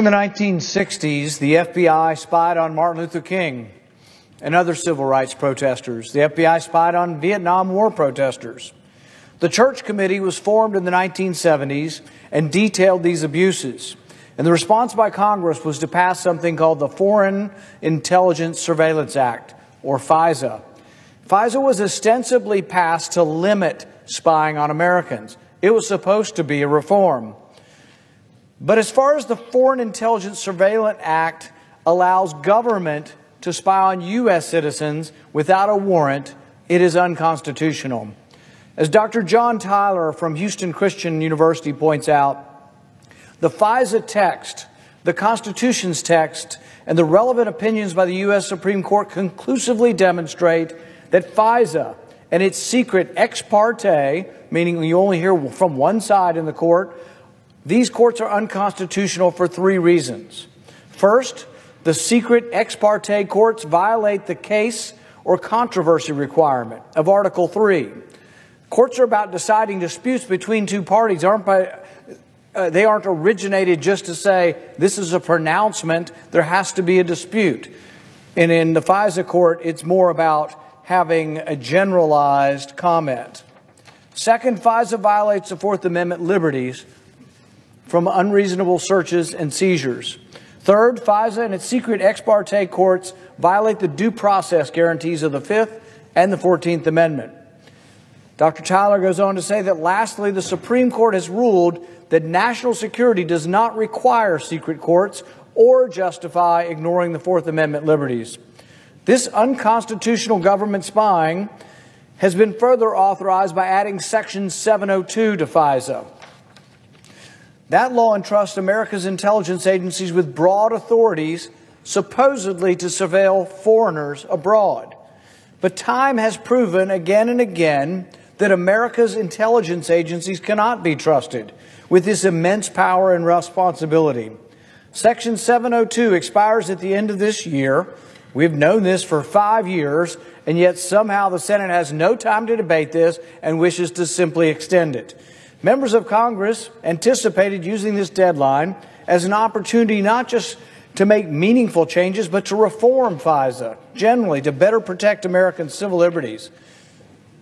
in the 1960s, the FBI spied on Martin Luther King and other civil rights protesters. The FBI spied on Vietnam War protesters. The Church Committee was formed in the 1970s and detailed these abuses. And the response by Congress was to pass something called the Foreign Intelligence Surveillance Act, or FISA. FISA was ostensibly passed to limit spying on Americans. It was supposed to be a reform. But as far as the Foreign Intelligence Surveillance Act allows government to spy on U.S. citizens without a warrant, it is unconstitutional. As Dr. John Tyler from Houston Christian University points out, the FISA text, the Constitution's text, and the relevant opinions by the U.S. Supreme Court conclusively demonstrate that FISA and its secret ex parte, meaning you only hear from one side in the court, these courts are unconstitutional for three reasons. First, the secret ex parte courts violate the case or controversy requirement of Article 3. Courts are about deciding disputes between two parties. They aren't originated just to say, this is a pronouncement, there has to be a dispute. And in the FISA court, it's more about having a generalized comment. Second, FISA violates the Fourth Amendment liberties from unreasonable searches and seizures. Third, FISA and its secret ex parte courts violate the due process guarantees of the Fifth and the 14th Amendment. Dr. Tyler goes on to say that lastly, the Supreme Court has ruled that national security does not require secret courts or justify ignoring the Fourth Amendment liberties. This unconstitutional government spying has been further authorized by adding Section 702 to FISA. That law entrusts America's intelligence agencies with broad authorities, supposedly to surveil foreigners abroad. But time has proven again and again that America's intelligence agencies cannot be trusted with this immense power and responsibility. Section 702 expires at the end of this year. We've known this for 5 years, and yet somehow the Senate has no time to debate this and wishes to simply extend it. Members of Congress anticipated using this deadline as an opportunity not just to make meaningful changes, but to reform FISA generally to better protect American civil liberties.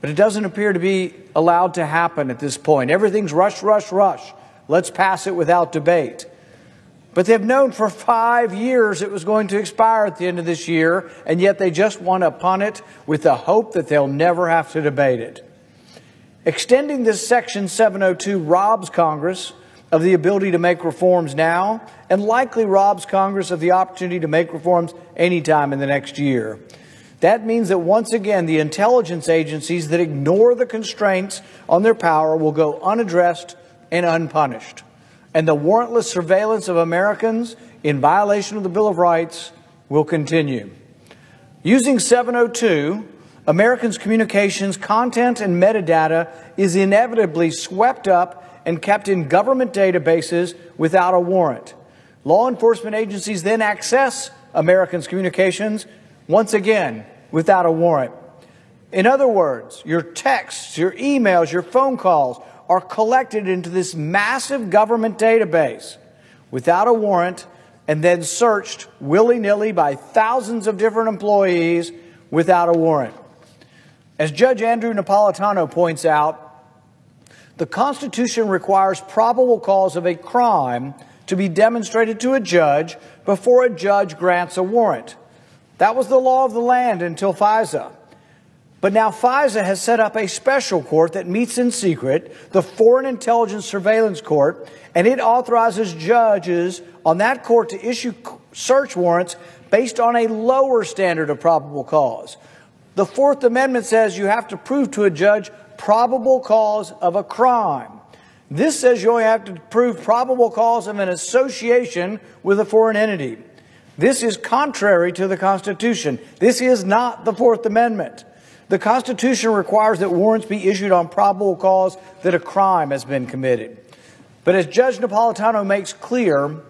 But it doesn't appear to be allowed to happen at this point. Everything's rush, rush, rush. Let's pass it without debate. But they've known for 5 years it was going to expire at the end of this year, and yet they just want to punt it with the hope that they'll never have to debate it. Extending this Section 702 robs Congress of the ability to make reforms now, and likely robs Congress of the opportunity to make reforms anytime in the next year. That means that once again, the intelligence agencies that ignore the constraints on their power will go unaddressed and unpunished. And the warrantless surveillance of Americans in violation of the Bill of Rights will continue. Using 702, Americans' communications, content, and metadata is inevitably swept up and kept in government databases without a warrant. Law enforcement agencies then access Americans' communications, once again, without a warrant. In other words, your texts, your emails, your phone calls are collected into this massive government database without a warrant and then searched willy-nilly by thousands of different employees without a warrant. As Judge Andrew Napolitano points out, the Constitution requires probable cause of a crime to be demonstrated to a judge before a judge grants a warrant. That was the law of the land until FISA. But now FISA has set up a special court that meets in secret, the Foreign Intelligence Surveillance Court, and it authorizes judges on that court to issue search warrants based on a lower standard of probable cause. The Fourth Amendment says you have to prove to a judge probable cause of a crime. This says you only have to prove probable cause of an association with a foreign entity. This is contrary to the Constitution. This is not the Fourth Amendment. The Constitution requires that warrants be issued on probable cause that a crime has been committed. But as Judge Napolitano makes clear,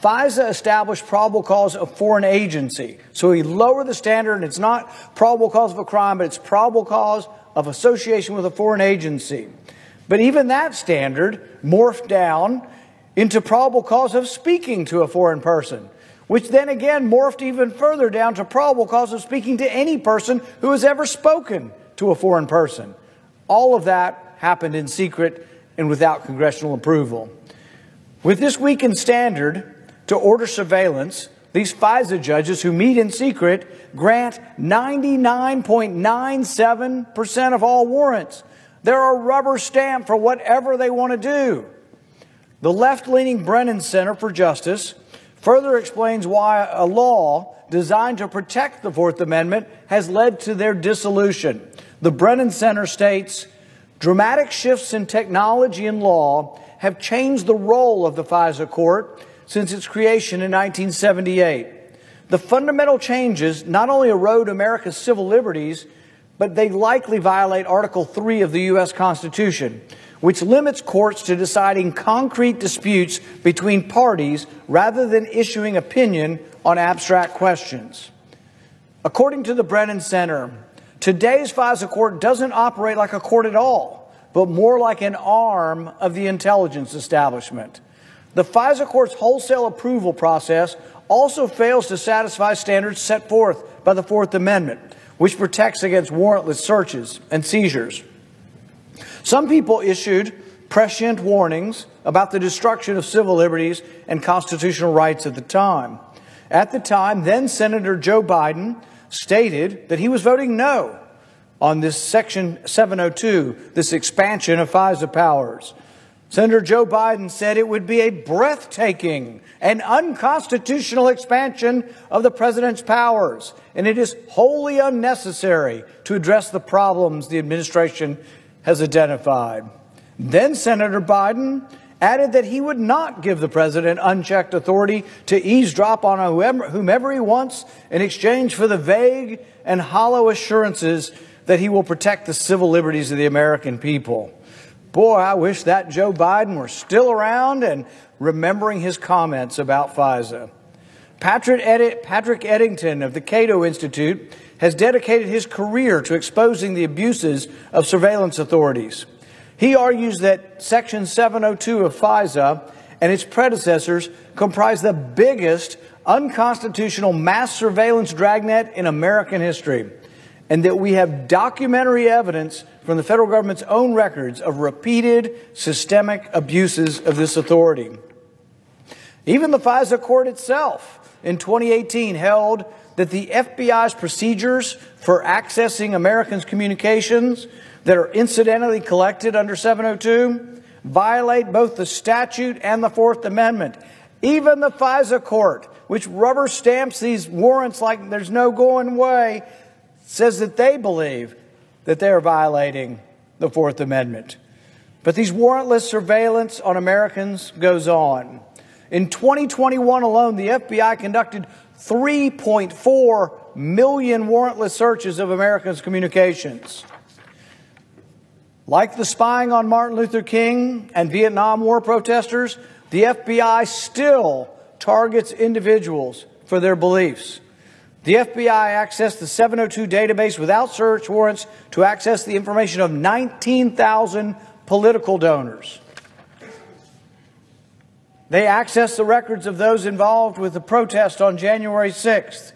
FISA established probable cause of foreign agency. So he lowered the standard, and it's not probable cause of a crime, but it's probable cause of association with a foreign agency. But even that standard morphed down into probable cause of speaking to a foreign person, which then again morphed even further down to probable cause of speaking to any person who has ever spoken to a foreign person. All of that happened in secret and without congressional approval. With this weakened standard to order surveillance, these FISA judges who meet in secret grant 99.97% of all warrants. They're a rubber stamp for whatever they want to do. The left-leaning Brennan Center for Justice further explains why a law designed to protect the Fourth Amendment has led to their dissolution. The Brennan Center states, dramatic shifts in technology and law have changed the role of the FISA court since its creation in 1978. The fundamental changes not only erode America's civil liberties, but they likely violate Article 3 of the U.S. Constitution, which limits courts to deciding concrete disputes between parties rather than issuing opinion on abstract questions. According to the Brennan Center, today's FISA court doesn't operate like a court at all, but more like an arm of the intelligence establishment. The FISA court's wholesale approval process also fails to satisfy standards set forth by the Fourth Amendment, which protects against warrantless searches and seizures. Some people issued prescient warnings about the destruction of civil liberties and constitutional rights at the time. At the time, then Senator Joe Biden stated that he was voting no on this Section 702, this expansion of FISA powers. Senator Joe Biden said it would be a breathtaking and unconstitutional expansion of the president's powers, and it is wholly unnecessary to address the problems the administration has identified. Then Senator Biden added that he would not give the president unchecked authority to eavesdrop on whomever he wants in exchange for the vague and hollow assurances that he will protect the civil liberties of the American people. Boy, I wish that Joe Biden were still around and remembering his comments about FISA. Patrick Eddington of the Cato Institute has dedicated his career to exposing the abuses of surveillance authorities. He argues that Section 702 of FISA and its predecessors comprise the biggest unconstitutional mass surveillance dragnet in American history, and that we have documentary evidence from the federal government's own records of repeated systemic abuses of this authority. Even the FISA court itself in 2018 held that the FBI's procedures for accessing Americans' communications that are incidentally collected under 702 violate both the statute and the Fourth Amendment. Even the FISA court, which rubber stamps these warrants like there's no going away, says that they believe that they are violating the Fourth Amendment. But these warrantless surveillance on Americans goes on. In 2021 alone, the FBI conducted 3.4 million warrantless searches of Americans' communications. Like the spying on Martin Luther King and Vietnam War protesters, the FBI still targets individuals for their beliefs. The FBI accessed the 702 database without search warrants to access the information of 19,000 political donors. They accessed the records of those involved with the protest on January 6th.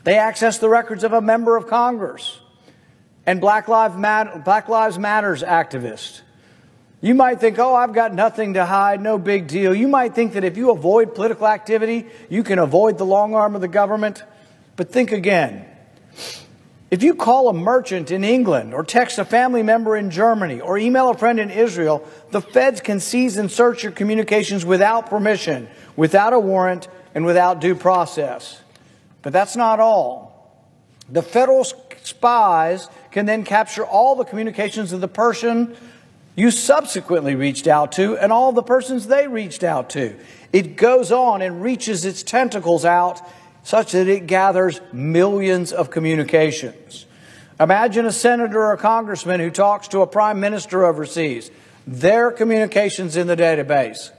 They accessed the records of a member of Congress and Black Lives Matters activists. You might think, oh, I've got nothing to hide, no big deal. You might think that if you avoid political activity, you can avoid the long arm of the government. But think again. If you call a merchant in England or text a family member in Germany or email a friend in Israel, the feds can seize and search your communications without permission, without a warrant, and without due process. But that's not all. The federal spies can then capture all the communications of the person you subsequently reached out to and all the persons they reached out to. It goes on and reaches its tentacles out such that it gathers millions of communications. Imagine a senator or a congressman who talks to a prime minister overseas. Their communications in the database.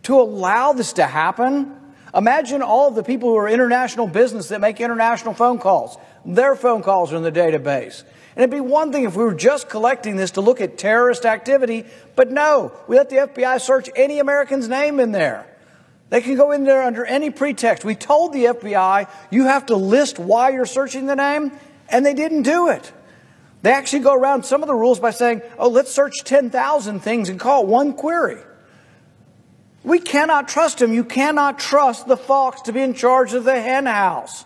To allow this to happen, Imagine all of the people who are international business that make international phone calls. Their phone calls are in the database. And it'd be one thing if we were just collecting this to look at terrorist activity, but no, we let the FBI search any American's name in there. They can go in there under any pretext. We told the FBI, you have to list why you're searching the name, and they didn't do it. They actually go around some of the rules by saying, oh, let's search 10,000 things and call it one query. We cannot trust them. You cannot trust the fox to be in charge of the hen house.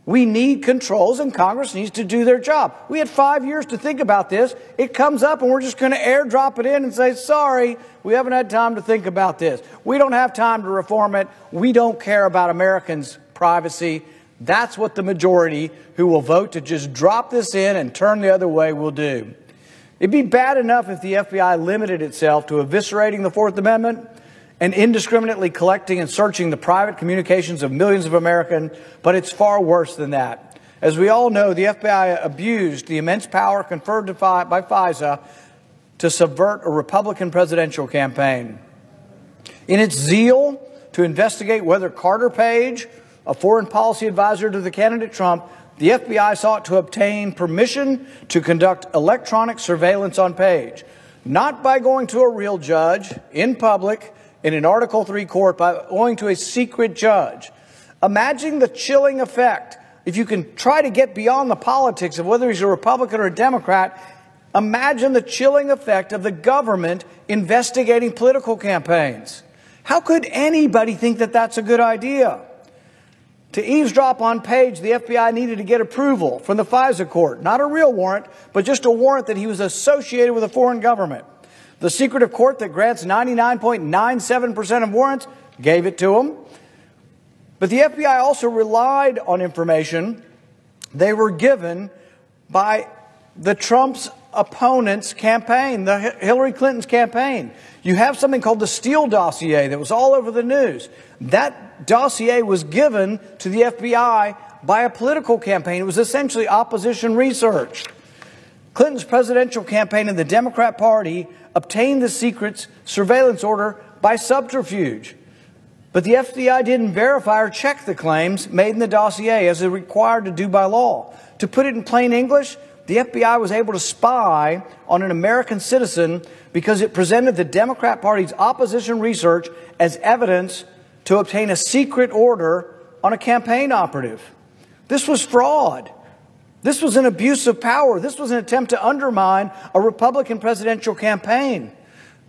We need controls, and Congress needs to do their job. We had 5 years to think about this. It comes up, and we're just going to airdrop it in and say, sorry, we haven't had time to think about this. We don't have time to reform it. We don't care about Americans' privacy. That's what the majority who will vote to just drop this in and turn the other way will do. It'd be bad enough if the FBI limited itself to eviscerating the Fourth Amendment and indiscriminately collecting and searching the private communications of millions of Americans, but it's far worse than that. As we all know, the FBI abused the immense power conferred by FISA to subvert a Republican presidential campaign. In its zeal to investigate whether Carter Page, a foreign policy advisor to the candidate Trump, the FBI sought to obtain permission to conduct electronic surveillance on Page, not by going to a real judge in public, in an Article III court, by going to a secret judge. Imagine the chilling effect. If you can try to get beyond the politics of whether he's a Republican or a Democrat, imagine the chilling effect of the government investigating political campaigns. How could anybody think that that's a good idea? To eavesdrop on Page, the FBI needed to get approval from the FISA court. Not a real warrant, but just a warrant that he was associated with a foreign government. The secretive court that grants 99.97% of warrants gave it to him. But the FBI also relied on information they were given by the Trump's opponent's campaign, the Hillary Clinton's campaign. You have something called the Steele dossier that was all over the news. That dossier was given to the FBI by a political campaign. It was essentially opposition research. Clinton's presidential campaign and the Democrat Party obtained the secret surveillance order by subterfuge. But the FBI didn't verify or check the claims made in the dossier as they're required to do by law. To put it in plain English, the FBI was able to spy on an American citizen because it presented the Democrat Party's opposition research as evidence to obtain a secret order on a campaign operative. This was fraud. This was an abuse of power. This was an attempt to undermine a Republican presidential campaign.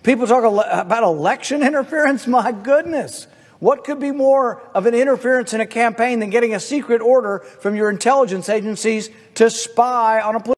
People talk about election interference. My goodness. What could be more of an interference in a campaign than getting a secret order from your intelligence agencies to spy on a political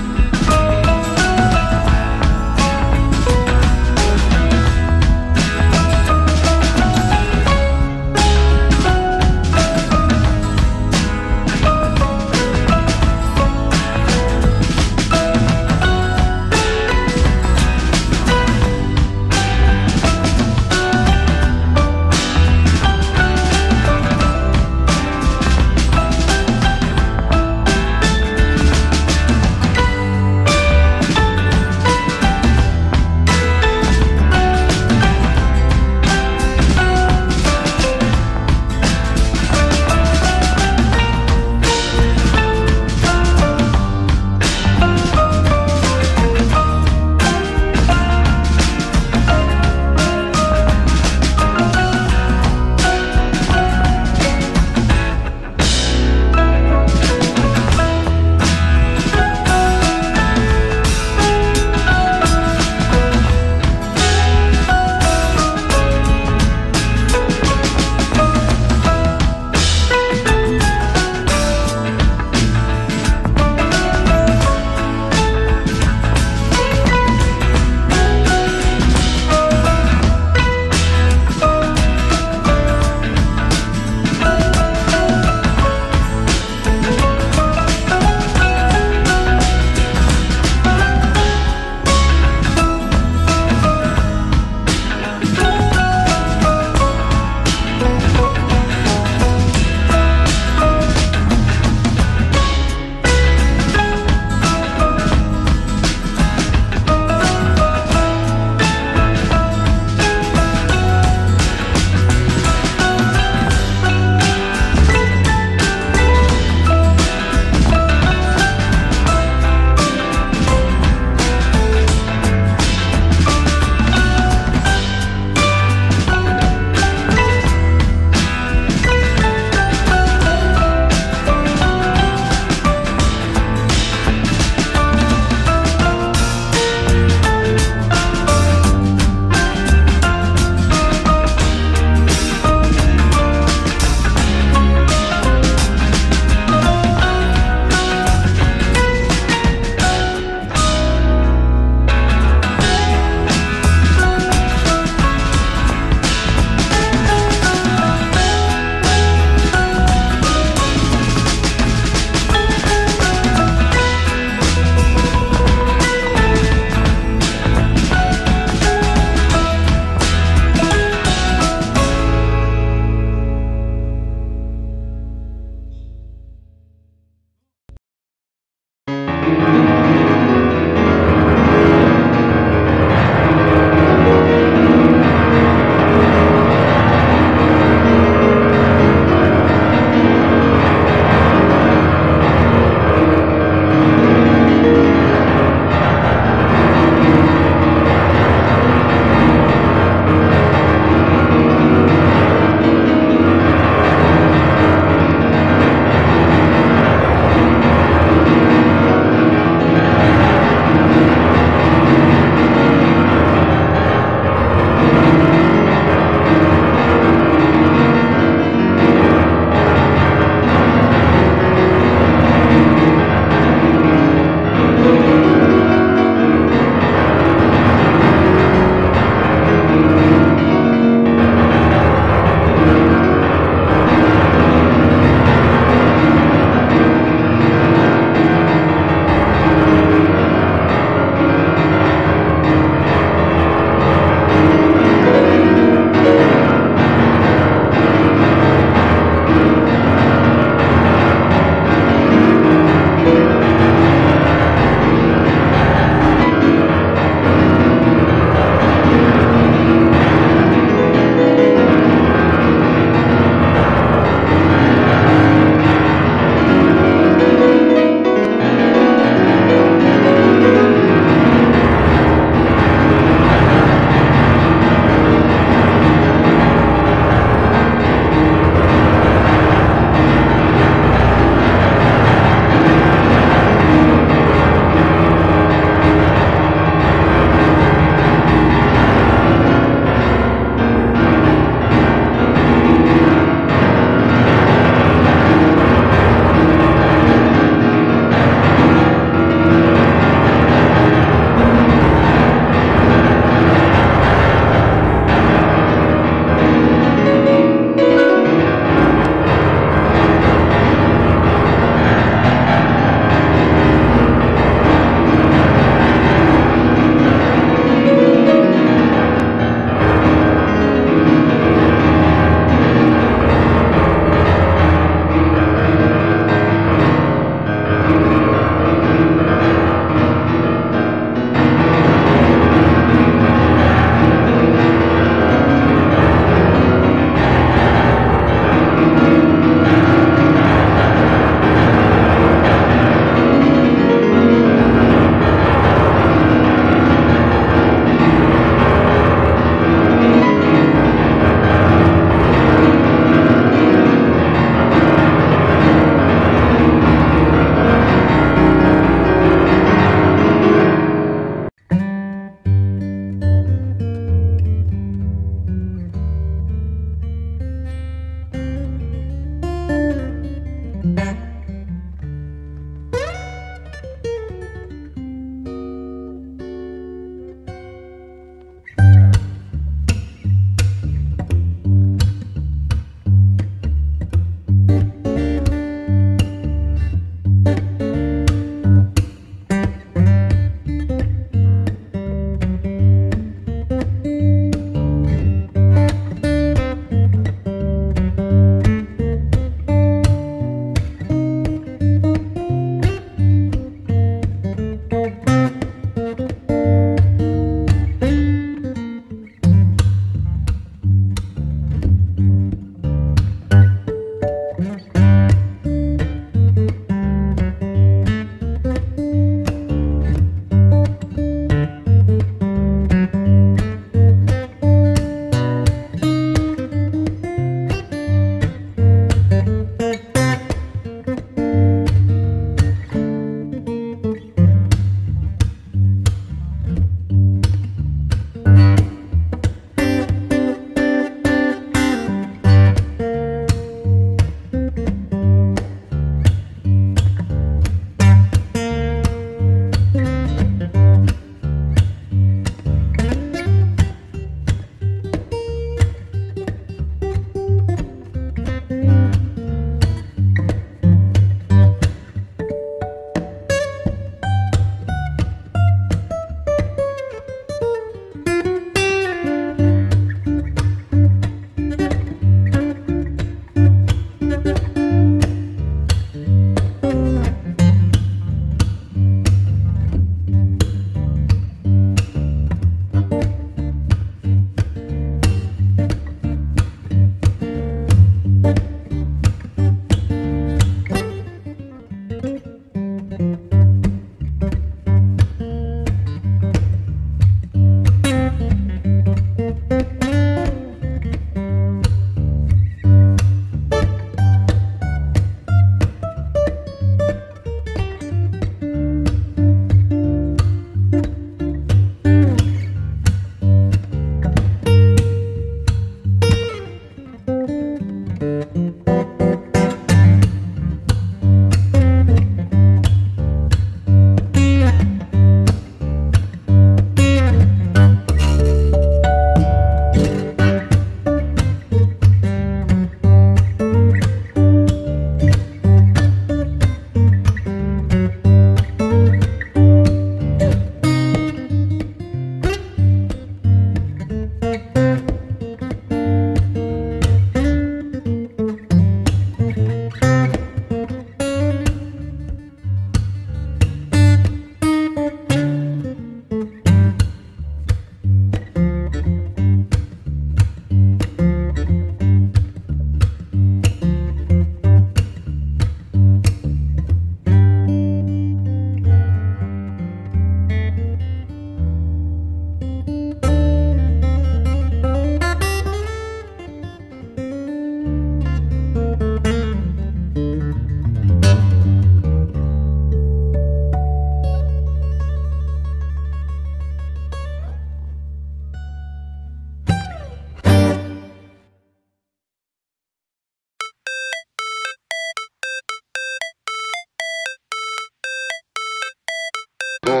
Never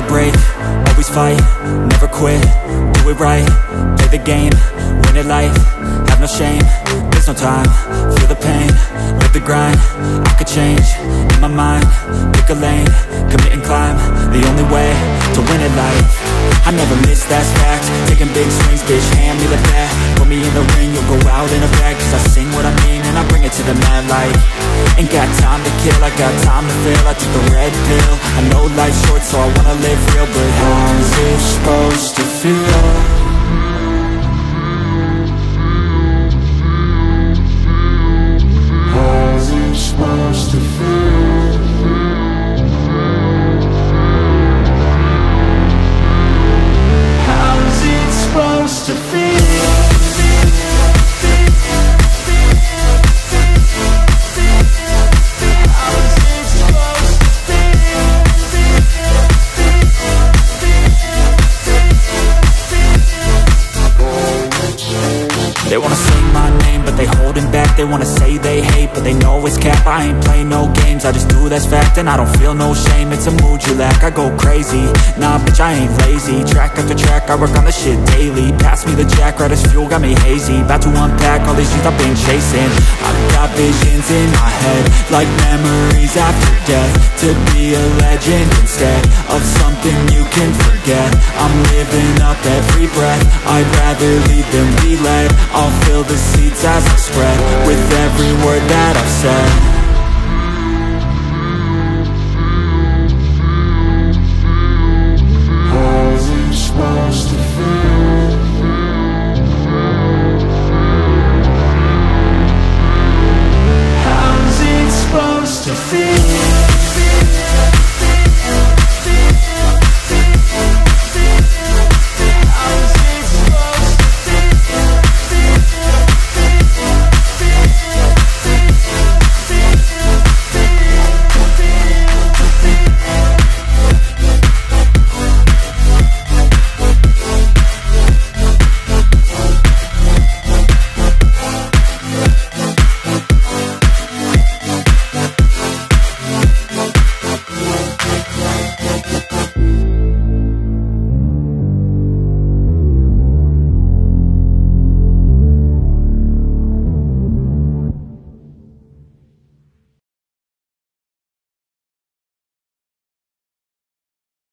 break, always fight, never quit, do it right, play the game, win it life, have no shame, there's no time, feel the pain, live the grind, I could change, in my mind, pick a lane, commit and climb, the only way to win it life. I never miss, that's fact, taking big swings, bitch, hand me the bat, put me in the ring, you'll go out in a bag, cause I sing what I mean and I bring it to the mad light. Ain't got time to kill, I got time to feel, I took the red pill, I know life's short so I wanna live real, but how's it supposed to feel? How's it supposed to feel? How's it supposed to feel? They wanna sing my name, but they holding back. They wanna say they hate, but they know it's cap. I ain't play no games, I just do, that's fact. And I don't feel no shame, it's a mood you lack. I go crazy, nah bitch I ain't lazy. Track after track, I work on this shit daily. Pass me the jack, right as fuel, got me hazy. About to unpack all these things I've been chasing. I've got visions in my head, like memories after death. To be a legend instead of something you can forget. I'm living up every breath, I'd rather lead than be led. I'll fill the seats as I spread with every word that I've said.